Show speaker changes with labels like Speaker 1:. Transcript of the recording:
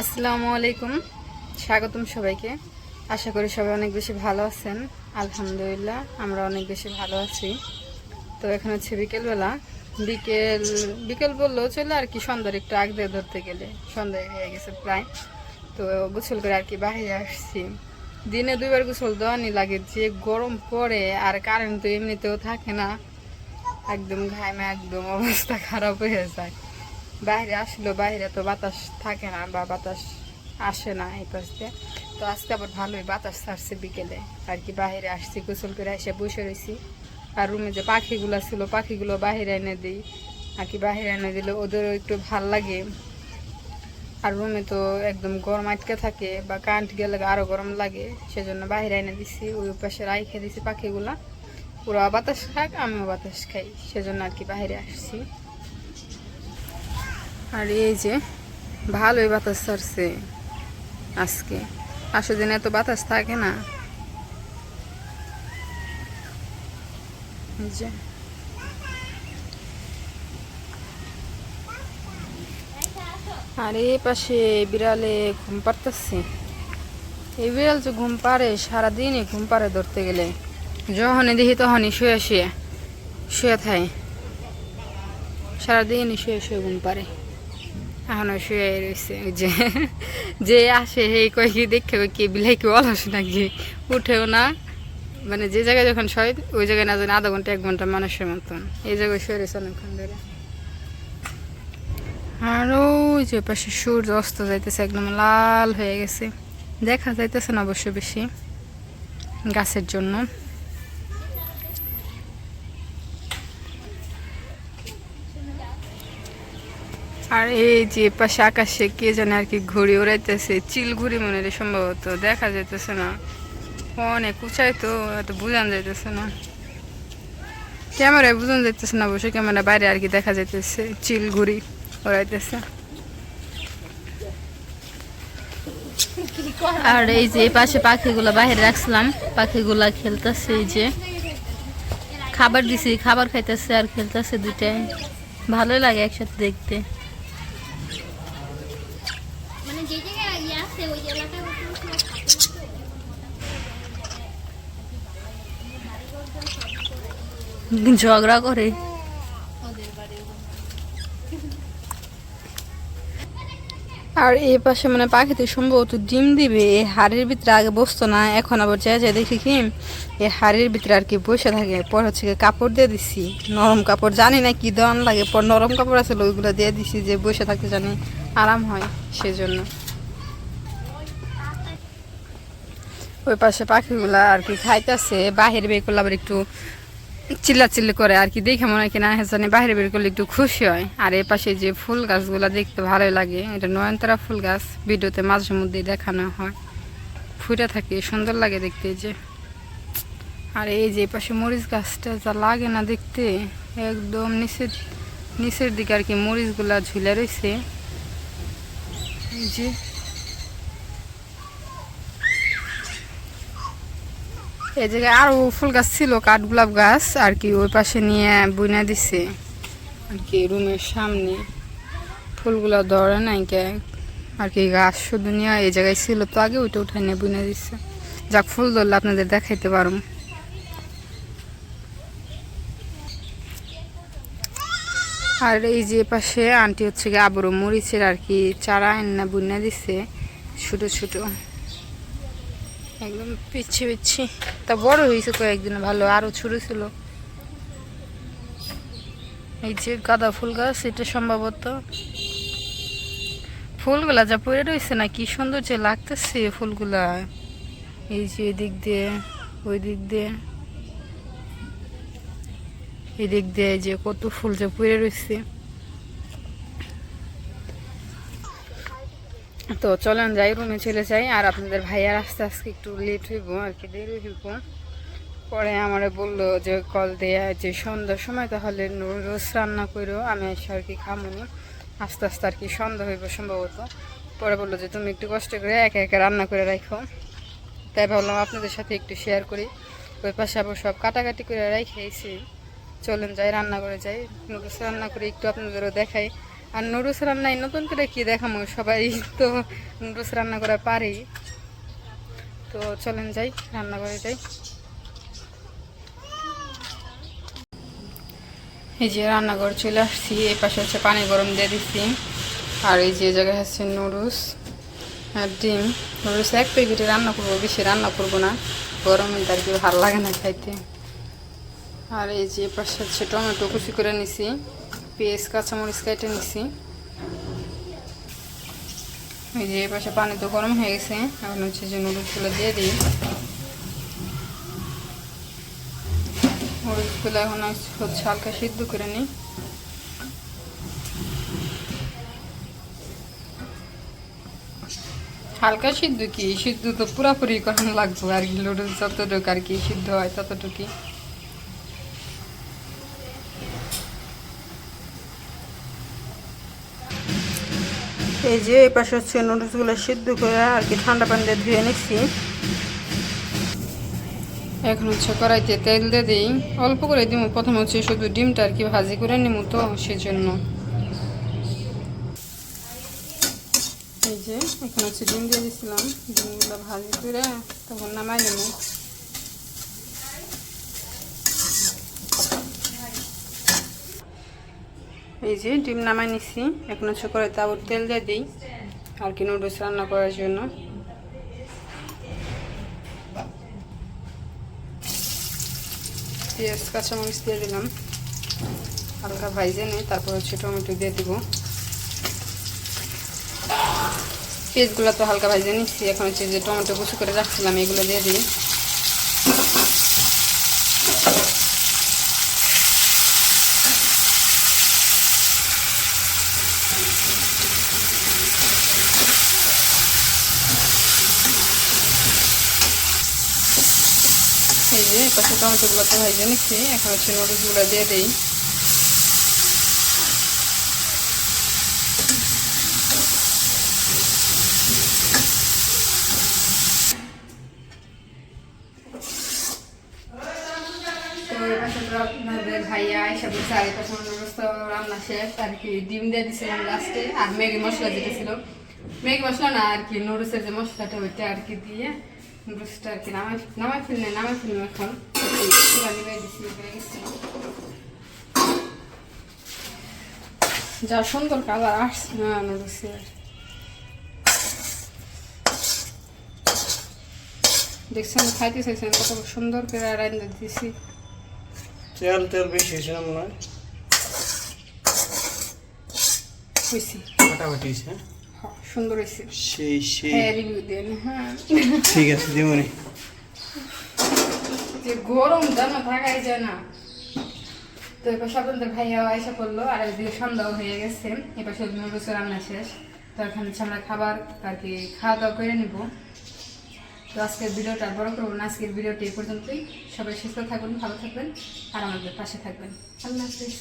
Speaker 1: আসসালামু আলাইকুম, স্বাগতম সবাইকে। আশা করি সবাই অনেক বেশি ভালো আছেন। আলহামদুলিল্লাহ আমরা অনেক বেশি ভালো আছি। তো এখন হচ্ছে বিকেলবেলা, বিকেল বিকেল বললেও চলে আর কি, সন্ধ্যার একটু আগ দিয়ে ধরতে গেলে সন্ধ্যা হয়ে গেছে প্রায়। তো গোসল করে আর কি বাইরে আসছি। দিনে 2বার গোসল দেওয়ানি লাগে, যে গরম পড়ে আর কারেন্ট তো এমনিতেও থাকে না, একদম ঘামে একদম অবস্থা খারাপ হয়ে যায়। বাইরে আসলো, বাইরে তো বাতাস থাকে না বা বাতাস আসে না এই পাশ দিয়ে। তো আজকে আবার ভালোই বাতাস ছাড়ছে বিকেলে আর কি। বাইরে আসছি, গোসল করে এসে বসে রয়েছি। আর রুমে যে পাখিগুলো ছিল, পাখিগুলো বাইরে এনে দিই আর কি। বাইরে এনে দিলে ওদেরও একটু ভাল লাগে। আর রুমে তো একদম গরম আটকে থাকে, বা কারেন্ট গেলে আরও গরম লাগে, সেজন্য বাইরে এনে দিছি। ওই পাশে রাইখে দিছি পাখিগুলা, ওরা বাতাস খাক আমিও বাতাস খাই, সেজন্য আর কি বাইরে আসছি। আর এই যে ভালোই বাতাস ছাড়ছে আজকে, আসলে দিনে এত বাতাস থাকে না। এই যে আর এই পাশে বিড়ালে ঘুম পাড়তেছে। এই বিড়াল যে ঘুম পাড়ে, সারাদিনই ঘুম পাড়ে ধরতে গেলে। যখনই দেখি তখনই শুয়ে শুয়ে শুয়ে থাকে, সারাদিনই শুয়ে শুয়ে ঘুম পাড়ে। এখনো শুয়ে রয়েছে। যে যে আসে সেই কয় কি দেখে কি বিলাই কি অলস নাকি, উঠেও না। মানে যে জায়গায় যখন শয় ওই জায়গায় না জানি আধা ঘন্টা 1 ঘন্টা মানুষের মতন এই জায়গায় শুয়ে রয়েছে অনেকক্ষণ ধরে। আর ওই যে পাশে সূর্য অস্ত যাইতেছে, একদম লাল হয়ে গেছে, দেখা যাইতেছে না অবশ্য বেশি গাছের জন্য। আর এই যে পাশে আকাশে কে জানে আর কি ঘুড়ি উড়াইতেছে, চিল ঘুড়ি মনে হয় সম্ভবত, দেখা যাইতেছে না, অনেক উঁচাই তো, এত বোঝানো যাইতেছে না, ক্যামেরায় বোঝানো যাইতেছে না, অবশ্যই ক্যামেরা বাইরে আর কি দেখা যাইতেছে চিল ঘুড়ি উড়াইতেছে। আর এই যে পাশে পাখিগুলো বাইরে রাখছিলাম, পাখিগুলা খেলতেছে। এই যে খাবার দিছি, খাবার খাইতেছে আর খেলতেছে দুইটাই, ভালোই লাগে একসাথে দেখতে। ঝগড়া করে। আর এই পাশে মানে পাখিতে সম্ভবত ডিম দিবে, এই হাড়ির ভিতরে আগে বসতো না, এখন আবার যায় যায় দেখি কি এই হাড়ির ভিতরে আর কি বসে থাকে। পর হচ্ছে কাপড় দিয়ে দিছি, নরম কাপড়, জানি না কি দেওয়ান লাগে, পর নরম কাপড় আছে ওইগুলো দিয়ে দিছি যে বসে থাকতে জানি আরাম হয় সেজন্য। ওই পাশে পাখিগুলা আর কি খাইতেছে, বাহির বের করলে আবার একটু চিল্লাচিল্লি করে আর কি, দেখে মনে হয় কিনা জানি বাহিরে বের করলে একটু খুশি হয়। আর এর পাশে যে ফুল গাছগুলো দেখতে ভালোই লাগে, এটা নয়নতারা ফুল গাছ, ভিডিওতে মাঝে মধ্যে দেখানো হয়, ফুটে থাকে, সুন্দর লাগে দেখতে। যে আর এই যে পাশে মরিচ গাছটা যা লাগে না দেখতে, একদম নিচের নিচের দিকে আর কি মরিচগুলা ঝুলে রয়েছে। এই যে এই জায়গায় আরো ফুল গাছ ছিল, কাঠগোলাপ গাছ আর কি, ওই পাশে নিয়ে বুনা দিছে আর কি রুমের সামনে। ফুলগুলো ধরে নাই কে আর কি, গাছ শুধু নিয়ে এই জায়গায় ছিল তো আগে, ওইটা উঠে নিয়ে বুনে দিচ্ছে। যাক, ফুল ধরলে আপনাদের দেখাইতে পারো। আর এই যে পাশে আন্টি হচ্ছে গিয়ে আবারও মরিচের আর কি চারা এনে বুনে দিচ্ছে, ছোট ছোট একদম পিচ্ছি পিচ্ছি, তা বড় হয়েছে কয়েকদিন, ভালো, আরো ছোট ছিল। এই যে গাঁদা ফুল গাছ, এটা সম্ভবত ফুলগুলা যা পড়ে রয়েছে না, কি সুন্দর যে লাগতেছে ফুলগুলা। এই যে এদিক দিয়ে ওই দিক দিয়ে এদিক দিয়ে যে কত ফুল যে পড়ে রয়েছে। তো চলেন যাই, রুমে চলে যাই। আর আপনাদের ভাইয়ার আস্তে আজকে একটু লেট হইব আর কি, দেরি হইব। পরে আমারে বললো যে কল দেয়া যে সন্ধ্যার সময় তাহলে রোজ রান্না করো, আমি এসে আর কি খামুনি, আস্তে আস্তে আর কি সন্ধ্যা হইব সম্ভবত। পরে বললো যে তুমি একটু কষ্ট করে একা একা রান্না করে রাখো, তাই ভাবলাম আপনাদের সাথে একটু শেয়ার করি। ওই পাশে আবার সব কাটাকাটি করে রাখেছি। চলেন যাই, রান্না করে যাই, নুডলস রান্না করে একটু আপনাদেরও দেখাই। আর নুডলস রান্নায় নতুন করে কি দেখামো, সবাই তো নুডলস রান্না করা পারেই। তো চলেন যাই, রান্না করে যাই। এই যে রান্নাঘর চলে আসছি, এই পাশে হচ্ছে পানি গরম দিয়ে দিচ্ছি, আর এই যে জায়গায় হচ্ছে নুডলস আর ডিম। নুডলস এক প্যাকেটে রান্না করবো, বেশি রান্না করবো না, গরমে তার কি ভালো লাগে না খাইতে। আর এই যে পাশে হচ্ছে টমেটো কুচি করে নিছি, পেঁয়াজ কাঁচামরিচ কেটে নিছি। এই যে পাশে পানি তো গরম হয়ে গেছে, এখন হচ্ছে যে নুডলসগুলো দিয়ে দিই। নুডলসগুলো এখন হচ্ছে হালকা সিদ্ধ করে নিই। হালকা সিদ্ধ কি, সিদ্ধ তো পুরাপুরি করানো লাগবে আর কি, নুডলস যতটুকু আর কি সিদ্ধ হয় ততটুকুই। এই যে এই পাশে হচ্ছে নুডলসগুলো সিদ্ধ করে আর কি ঠান্ডা পানি দিয়ে ধুয়ে নিচ্ছি। এখন হচ্ছে কড়াইতে তেল দিয়ে দিই, অল্প করে দিব। প্রথমে হচ্ছে শুধু ডিমটা আর কি ভাজি করে নিব, তো সেজন্য। এই যে এখন হচ্ছে ডিম দিয়ে দিচ্ছিলাম, ডিমগুলো ভাজি করে তখন নামাই নেব। এই যে ডিম নামাই নিচ্ছি, এখন হচ্ছে কড়াইতে আবার তেল দিয়ে দিই আর কি নুডলস রান্না করার জন্য। পেঁয়াজ কাঁচামরিচ দিয়ে দিলাম, হালকা ভাইজে নিই, তারপর হচ্ছে টমেটো দিয়ে দিব। পেঁয়াজগুলো তো হালকা ভাইজে নিচ্ছি, এখন হচ্ছে যে টমেটো কুচি করে রাখছিলাম এগুলো দিয়ে দিই। এই যে পাশে টমেটোগুলো তো ভাইজে নিচ্ছি, এখন হচ্ছে নুডলসগুলো দিয়ে দিই। আপনাদের ভাইয়া এসব চারিপাশে নুডলস তো রান্না শেষ আর কি, ডিম দিয়ে দিয়েছিলাম লাস্টে, আর ম্যাগি মশলা যেটা ছিল, ম্যাগি মশলা না আর কি নুডলসের যে মশলাটা ওইটা আর কি দিয়ে নুডলসটা আর কি নামাই ফেললাম। এখন নিয়ে দিচ্ছি, হয়ে গেছিল। যা সুন্দর কালার আসছে না নুডলসের, দেখছেন খাইতে চাইছেন কত সুন্দর করে রান্না দিয়েছি।
Speaker 2: তেল বেশি হয়েছে না মনে হয়, ফাটাফাটি হয়েছে।
Speaker 1: সুন্দর হয়েছে,
Speaker 2: সেই
Speaker 1: রিভিউ দেন। হ্যাঁ
Speaker 2: ঠিক আছে দিমনি।
Speaker 1: যে গরম জানা থাকাই যায় না। তো এবার স্বতন্ত্র ভাইয়া এসে পড়লো, আর এদিকে সন্ধ্যাও হয়ে গেছে, এবার শুধু নুডলস রান্না শেষ। তো এখানে আমরা খাবার আর কি খাওয়া দাওয়া করে নিব। তো আজকের ভিডিওটা বড় করবো না, আজকের ভিডিওটি এ পর্যন্তই। সবাই সুস্থ থাকবেন, ভালো থাকবেন, আর আমাদের পাশে থাকবেন। আল্লাহ হাফিজ।